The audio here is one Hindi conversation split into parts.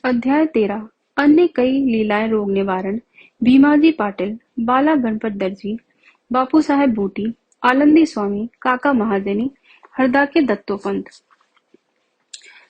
अध्याय 13 अन्य कई लीलाएं रोग निवारण। भीमाजी पाटिल, बाला गणपत दर्जी, बापू साहेब बूटी, आनंदी स्वामी, काका महाजनी, हरदाके दत्तोपंत।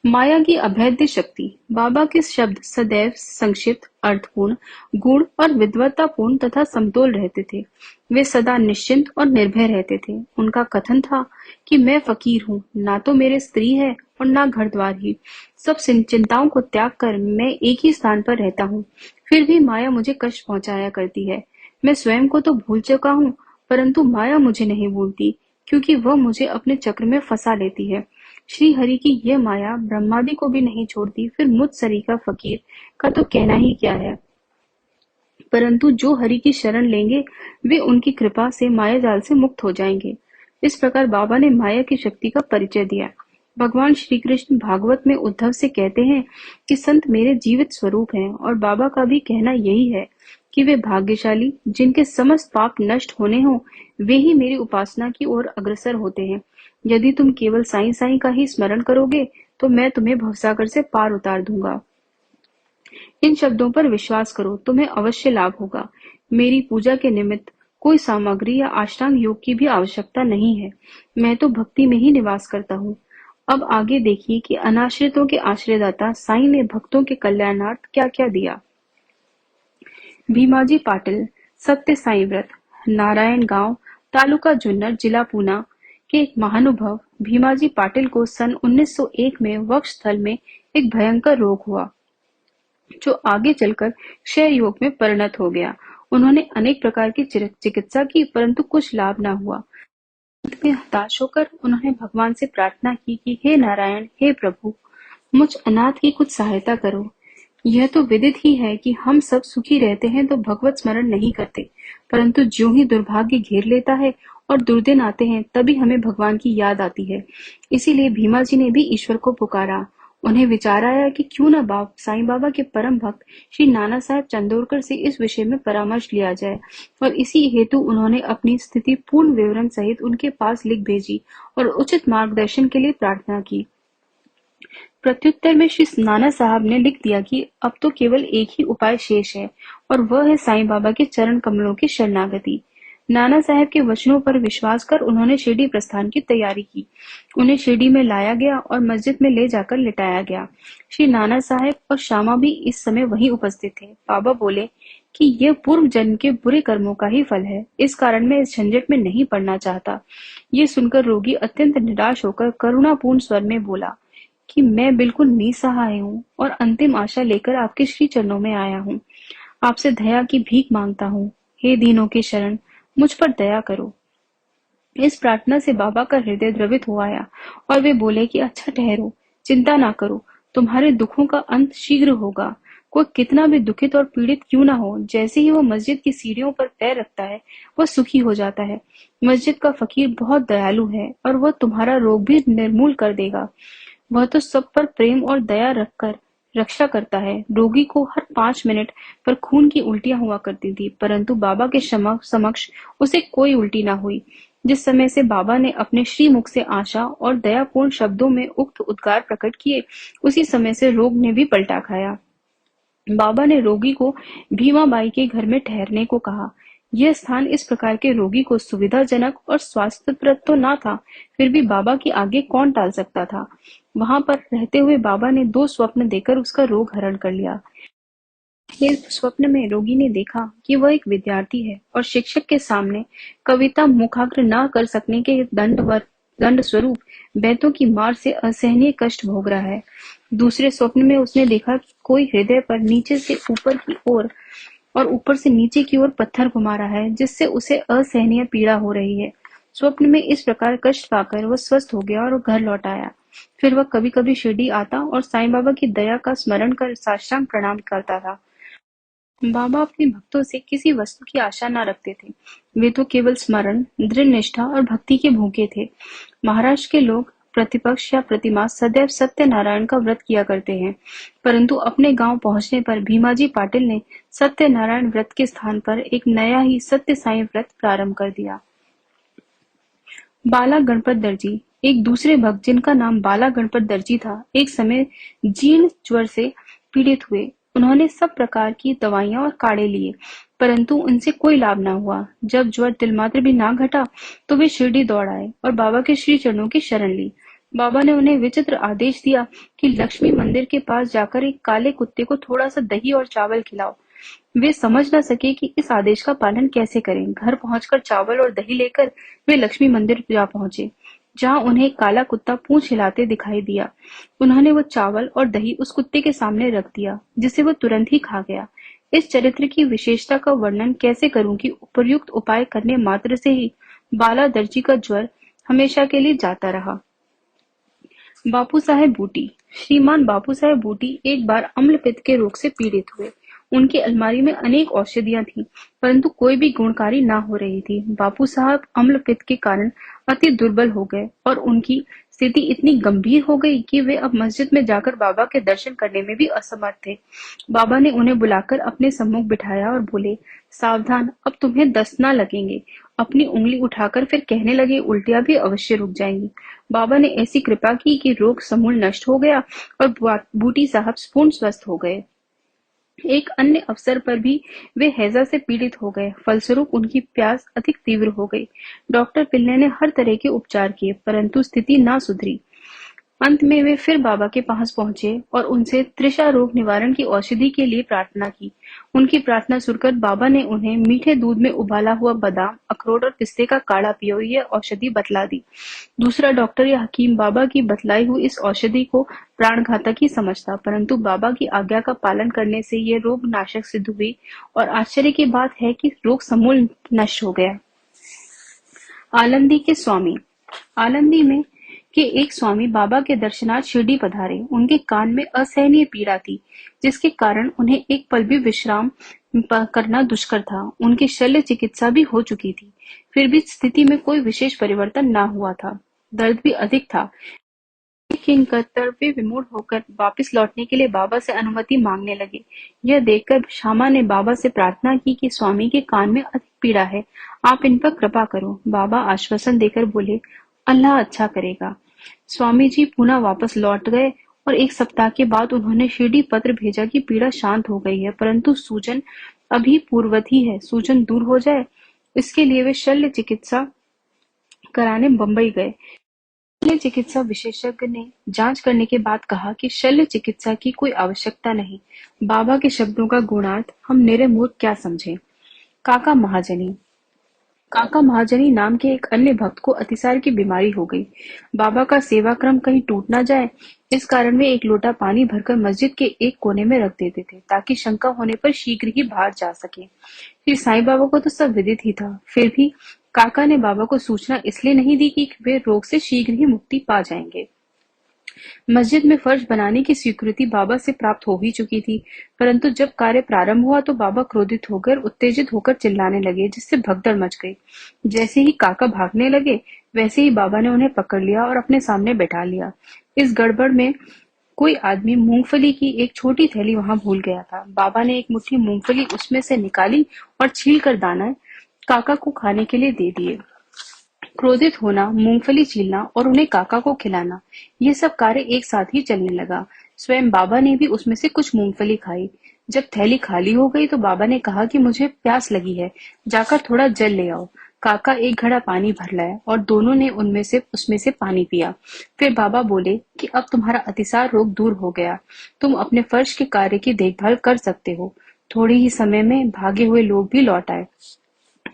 माया की अभेद्य शक्ति। बाबा के शब्द सदैव संक्षिप्त, अर्थपूर्ण, गूढ़ और विद्वत्तापूर्ण तथा समतोल रहते थे। वे सदा निश्चिंत और निर्भय रहते थे। उनका कथन था कि मैं फकीर हूँ, ना तो मेरे स्त्री है और ना घर द्वार ही। सब चिंताओं को त्याग कर मैं एक ही स्थान पर रहता हूँ। फिर भी माया मुझे कष्ट पहुंचाया करती है। मैं स्वयं को तो भूल चुका हूँ, परंतु माया मुझे नहीं भूलती, क्योंकि वह मुझे अपने चक्र में फंसा लेती है। श्री हरि की यह माया ब्रह्मादि को भी नहीं छोड़ती, फिर मुझ सरीखा फकीर का तो कहना ही क्या है। परंतु जो हरि की शरण लेंगे वे उनकी कृपा से माया जाल से मुक्त हो जाएंगे। इस प्रकार बाबा ने माया की शक्ति का परिचय दिया। भगवान श्री कृष्ण भागवत में उद्धव से कहते हैं कि संत मेरे जीवित स्वरूप हैं, और बाबा का भी कहना यही है कि वे भाग्यशाली जिनके समस्त पाप नष्ट होने हों, वे ही मेरी उपासना की ओर अग्रसर होते हैं। यदि तुम केवल साईं साईं का ही स्मरण करोगे तो मैं तुम्हें भवसागर से पार उतार दूंगा। इन शब्दों पर विश्वास करो, तुम्हें अवश्य लाभ होगा। मेरी पूजा के निमित्त कोई सामग्री या अष्टांग योग की भी आवश्यकता नहीं है। मैं तो भक्ति में ही निवास करता हूँ। अब आगे देखिए कि अनाश्रितों के आश्रयदाता साईं ने भक्तों के कल्याणार्थ क्या क्या दिया। भीमाजी पाटिल, सत्य साईं व्रत, नारायण गांव, तालुका जुन्नर, जिला पूना के एक महानुभव भीमाजी पाटिल को सन 1901 में वक्षस्थल में एक भयंकर रोग हुआ, जो आगे चलकर क्षय योग में परिणत हो गया। उन्होंने अनेक प्रकार की चिकित्सा की, परंतु कुछ लाभ न हुआ। अंत में हताश होकर उन्होंने भगवान से प्रार्थना की कि हे नारायण, हे प्रभु, मुझ अनाथ की कुछ सहायता करो। यह तो विदित ही है कि हम सब सुखी रहते हैं तो भगवत स्मरण नहीं करते, परंतु ज्यों ही दुर्भाग्य घेर लेता है और दुर्दिन आते हैं, तभी हमें भगवान की याद आती है। इसीलिए भीमा जी ने भी ईश्वर को पुकारा। उन्हें विचार आया कि क्यों न साईं बाबा के परम भक्त श्री नाना साहेब चंदोरकर से इस विषय में परामर्श लिया जाए, और इसी हेतु उन्होंने अपनी स्थिति पूर्ण विवरण सहित उनके पास लिख भेजी और उचित मार्गदर्शन के लिए प्रार्थना की। प्रत्युत्तर में श्री नाना साहब ने लिख दिया कि अब तो केवल एक ही उपाय शेष है, और वह है साईं बाबा के चरण कमलों की शरणागति। नाना साहब के वचनों पर विश्वास कर उन्होंने शिरडी प्रस्थान की तैयारी की। उन्हें शिरडी में लाया गया और मस्जिद में ले जाकर लिटाया गया। श्री नाना साहब और श्यामा भी इस समय वहीं उपस्थित थे। बाबा बोले कि यह पूर्व जन्म के बुरे कर्मों का ही फल है, इस कारण मैं इस झंझट में नहीं पड़ना चाहता। ये सुनकर रोगी अत्यंत निराश होकर करुणापूर्ण स्वर में बोला कि मैं बिल्कुल निसहाय हूँ और अंतिम आशा लेकर आपके श्री चरणों में आया हूँ। आपसे दया की भीख मांगता हूँ। हे दीनों के शरण, मुझ पर दया करो। इस प्रार्थना से बाबा का हृदय द्रवित हो आया और वे बोले कि अच्छा ठहरो, चिंता ना करो, तुम्हारे दुखों का अंत शीघ्र होगा। कोई कितना भी दुखित और पीड़ित क्यों ना हो, जैसे ही वो मस्जिद की सीढ़ियों पर पैर रखता है वह सुखी हो जाता है। मस्जिद का फकीर बहुत दयालु है और वह तुम्हारा रोग भी निर्मूल कर देगा। वह तो सब पर प्रेम और दया रखकर रक्षा करता है। रोगी को हर 5 मिनट पर खून की उल्टियां हुआ करती थी, परंतु बाबा के समक्ष उसे कोई उल्टी ना हुई। जिस समय से बाबा ने अपने श्रीमुख से आशा और दयापूर्ण शब्दों में उक्त उद्गार प्रकट किए, उसी समय से रोग ने भी पलटा खाया। बाबा ने रोगी को भीमाबाई के घर में ठहरने को कहा। यह स्थान इस प्रकार के रोगी को सुविधाजनक और स्वास्थ्यप्रद तो न था, फिर भी बाबा की आगे कौन टाल सकता था। वहां पर रहते हुए बाबा ने 2 स्वप्न देकर उसका रोग हरण कर लिया। एक स्वप्न में रोगी ने देखा कि वह एक विद्यार्थी है और शिक्षक के सामने कविता मुखाग्र न कर सकने के दंड स्वरूप बैतों की मार से असहनीय कष्ट भोग रहा है। दूसरे स्वप्न में उसने देखा कि कोई हृदय पर नीचे से ऊपर की ओर और ऊपर से नीचे की ओर पत्थर घुमा रहा है, जिससे उसे असहनीय पीड़ा हो रही है। स्वप्न में इस प्रकार कष्ट पाकर वह स्वस्थ हो गया और घर लौट आया। फिर वह कभी कभी शिरडी आता और साईं बाबा की दया का स्मरण कर साष्टांग प्रणाम करता था। बाबा अपने भक्तों से किसी वस्तु की आशा न रखते थे। वे तो केवल स्मरण, दृढ़ निष्ठा और भक्ति के भूखे थे। महाराष्ट्र के लोग प्रतिपक्ष या प्रतिमास सदैव सत्यनारायण का व्रत किया करते हैं, परंतु अपने गांव पहुंचने पर भीमाजी पाटिल ने सत्यनारायण व्रत के स्थान पर एक नया ही सत्य साईं व्रत प्रारंभ कर दिया। बाला गणपत दर्जी, एक दूसरे भक्त जिनका नाम बाला गणपत दर्जी था, एक समय जीर्ण ज्वर से पीड़ित हुए। उन्होंने सब प्रकार की दवाइयां और काढ़े लिए, परंतु उनसे कोई लाभ न हुआ। जब ज्वर तिलमात्र भी ना घटा, तो वे शिरडी दौड़ आए और बाबा के श्री चरणों की शरण ली। बाबा ने उन्हें विचित्र आदेश दिया कि लक्ष्मी मंदिर के पास जाकर एक काले कुत्ते को थोड़ा सा दही और चावल खिलाओ। वे समझ न सके कि इस आदेश का पालन कैसे करें। घर पहुंचकर चावल और दही लेकर वे लक्ष्मी मंदिर जा पहुंचे, जहां उन्हें एक काला कुत्ता पूंछ हिलाते दिखाई दिया। उन्होंने वो चावल और दही उस कुत्ते के सामने रख दिया, जिसे वो तुरंत ही खा गया। इस चरित्र की विशेषता का वर्णन कैसे करूं कि उपर्युक्त उपाय करने मात्र से ही बाला दर्जी का ज्वर हमेशा के लिए जाता रहा। बापू साहेब बूटी। श्रीमान बापू साहेब बूटी एक बार अम्ल पित्त के रोग से पीड़ित हुए। उनकी अलमारी में अनेक औषधियां थीं, परंतु कोई भी गुणकारी ना हो रही थी। बापू साहब अम्ल पित्त के कारण अति दुर्बल हो गए और उनकी स्थिति इतनी गंभीर हो गई कि वे अब मस्जिद में जाकर बाबा के दर्शन करने में भी असमर्थ थे। बाबा ने उन्हें बुलाकर अपने सम्मुख बिठाया और बोले, सावधान, अब तुम्हें दस्त ना लगेंगे। अपनी उंगली उठाकर फिर कहने लगे, उल्टियां भी अवश्य रुक जाएंगी। बाबा ने ऐसी कृपा की कि रोग समूल नष्ट हो गया और बूटी साहब पूर्ण स्वस्थ हो गए। एक अन्य अवसर पर भी वे हैजा से पीड़ित हो गए। फलस्वरूप उनकी प्यास अधिक तीव्र हो गई। डॉक्टर पिल्ले ने हर तरह के उपचार किए, परंतु स्थिति ना सुधरी। अंत में वे फिर बाबा के पास पहुंचे और उनसे तृषा रोग निवारण की औषधि के लिए प्रार्थना की। उनकी प्रार्थना सुनकर बाबा ने उन्हें मीठे दूध में उबाला हुआ बादाम, अखरोट और पिस्ते का काढ़ा पियो, यह औषधि बतला दी। दूसरा डॉक्टर या हकीम बाबा की बतलाई हुई इस औषधि को प्राणघातक ही समझता, परंतु बाबा की आज्ञा का पालन करने से यह रोग नाशक सिद्ध हुई और आश्चर्य की बात है कि रोग समूल नष्ट हो गया। आलंदी के स्वामी। आलंदी में के एक स्वामी बाबा के दर्शनार्थ शिरडी पधारे। उनके कान में असहनीय पीड़ा थी, जिसके कारण उन्हें एक पल भी विश्राम करना दुष्कर था। उनकी शल्य चिकित्सा भी हो चुकी थी, फिर भी स्थिति में कोई विशेष परिवर्तन न हुआ था। दर्द भी अधिक था। किंकरतर वे विमूढ़ होकर वापस लौटने के लिए बाबा से अनुमति मांगने लगे। यह देखकर श्यामा ने बाबा से प्रार्थना की कि स्वामी के कान में अधिक पीड़ा है, आप इन पर कृपा करो। बाबा आश्वासन देकर बोले, अल्लाह अच्छा करेगा। स्वामी जी पुनः वापस लौट गए और एक सप्ताह के बाद उन्होंने शिरडी पत्र भेजा कि पीड़ा शांत हो गई है, परंतु सूजन अभी पूर्ववत ही है। सूजन दूर हो जाए, इसके लिए वे शल्य चिकित्सा कराने बंबई गए। शल्य चिकित्सा विशेषज्ञ ने जांच करने के बाद कहा कि शल्य चिकित्सा की कोई आवश्यकता नहीं। बाबा के शब्दों का गुणार्थ हम निरे मूर्ख क्या समझे। काका महाजनी। काका महाजनी नाम के एक अन्य भक्त को अतिसार की बीमारी हो गई। बाबा का सेवा क्रम कहीं टूट ना जाए, इस कारण वे एक लोटा पानी भरकर मस्जिद के एक कोने में रख देते थे, ताकि शंका होने पर शीघ्र ही बाहर जा सके। श्री साईं बाबा को तो सब विदित ही था, फिर भी काका ने बाबा को सूचना इसलिए नहीं दी कि वे रोग से शीघ्र ही मुक्ति पा जाएंगे। मस्जिद में फर्श बनाने की स्वीकृति बाबा से प्राप्त हो ही चुकी थी, परंतु जब कार्य प्रारंभ हुआ तो बाबा क्रोधित होकर उत्तेजित होकर चिल्लाने लगे, जिससे भगदड़ मच गई। जैसे ही काका भागने लगे, वैसे ही बाबा ने उन्हें पकड़ लिया और अपने सामने बैठा लिया। इस गड़बड़ में कोई आदमी मूंगफली की एक छोटी थैली वहां भूल गया था। बाबा ने एक मुट्ठी मूंगफली उसमें से निकाली और छील कर दाना काका को खाने के लिए दे दिए। क्रोधित होना, मूंगफली छीलना और उन्हें काका को खिलाना, ये सब कार्य एक साथ ही चलने लगा। स्वयं बाबा ने भी उसमें से कुछ मूंगफली खाई। जब थैली खाली हो गई तो बाबा ने कहा कि मुझे प्यास लगी है, जाकर थोड़ा जल ले आओ। काका एक घड़ा पानी भर लाए और दोनों ने उसमें से पानी पिया। फिर बाबा बोले कि अब तुम्हारा अतिसार रोग दूर हो गया, तुम अपने फर्श के कार्य की देखभाल कर सकते हो। थोड़े ही समय में भागे हुए लोग भी लौट आए।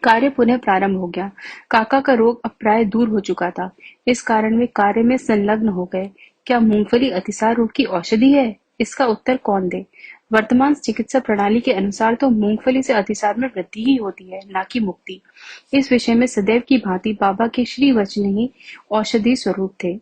कार्य पुनः प्रारंभ हो गया। काका का रोग अब प्राय दूर हो चुका था, इस कारण वे कार्य में संलग्न हो गए। क्या मूंगफली अतिसार रोग की औषधि है? इसका उत्तर कौन दे? वर्तमान चिकित्सा प्रणाली के अनुसार तो मूंगफली से अतिसार में वृद्धि ही होती है, न कि मुक्ति। इस विषय में सदैव की भांति बाबा के श्री वचन ही औषधि स्वरूप थे।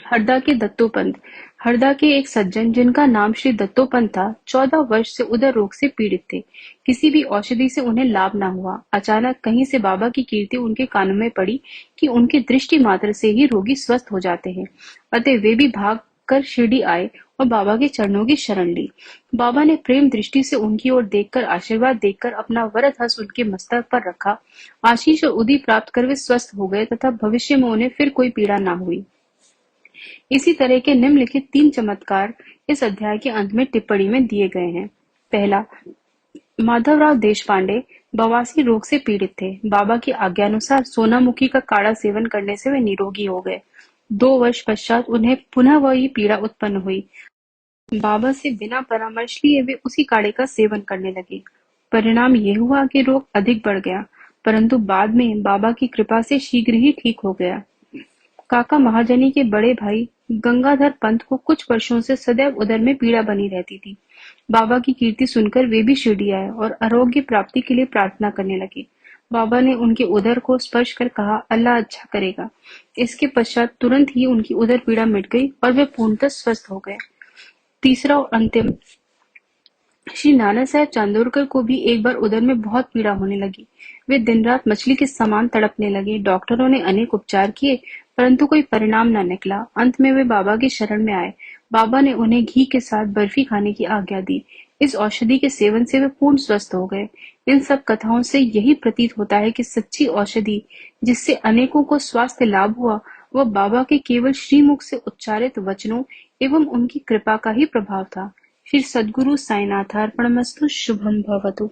हरदा के दत्तोपंत। हरदा के एक सज्जन जिनका नाम श्री दत्तोपंत था, 14 वर्ष से उदर रोग से पीड़ित थे। किसी भी औषधि से उन्हें लाभ न हुआ। अचानक कहीं से बाबा की कीर्ति उनके कानों में पड़ी कि उनकी दृष्टि मात्र से ही रोगी स्वस्थ हो जाते हैं। अतः वे भी भाग कर शिरडी आए और बाबा के चरणों की शरण ली। बाबा ने प्रेम दृष्टि से उनकी ओर देखकर आशीर्वाद देकर अपना वरद हस्त उनके मस्तक पर रखा। आशीष और उदी प्राप्त कर वे स्वस्थ हो गए तथा भविष्य में उन्हें फिर कोई पीड़ा न हुई। इसी तरह के निम्नलिखित 3 चमत्कार इस अध्याय के अंत में टिप्पणी में दिए गए हैं। पहला, माधवराव देशपांडे बवासीर रोग से पीड़ित थे। बाबा की आज्ञानुसार सोनामुखी का काढ़ा सेवन करने से वे निरोगी हो गए। 2 वर्ष पश्चात उन्हें पुनः वही पीड़ा उत्पन्न हुई। बाबा से बिना परामर्श लिए वे उसी काढ़े का सेवन करने लगे। परिणाम ये हुआ कि रोग अधिक बढ़ गया, परंतु बाद में बाबा की कृपा से शीघ्र ही ठीक हो गया। काका महाजनी के बड़े भाई गंगाधर पंत को कुछ वर्षों से सदैव उदर में पीड़ा बनी रहती थी। बाबा की कीर्ति सुनकर वे भी शिरडी आए और आरोग्य प्राप्ति के लिए प्रार्थना करने लगे। बाबा ने उनके उदर को स्पर्श कर कहा, अल्लाह अच्छा करेगा। इसके पश्चात तुरंत ही उनकी उदर पीड़ा मिट गई और वे पूर्णतः स्वस्थ हो गए। तीसरा और अंतिम, श्री नाना साहेब चांदोरकर को भी एक बार उदर में बहुत पीड़ा होने लगी। वे दिन रात मछली के समान तड़पने लगे। डॉक्टरों ने अनेक उपचार किए, परंतु कोई परिणाम न निकला। अंत में वे बाबा की शरण में आए। बाबा ने उन्हें घी के साथ बर्फी खाने की आज्ञा दी। इस औषधि के सेवन से वे पूर्ण स्वस्थ हो गए। इन सब कथाओं से यही प्रतीत होता है कि सच्ची औषधि जिससे अनेकों को स्वास्थ्य लाभ हुआ, वह बाबा के केवल श्रीमुख से उच्चारित वचनों एवं उनकी कृपा का ही प्रभाव था। श्री सद्गुरु साईनाथार्पणमस्तु। शुभम भवतु।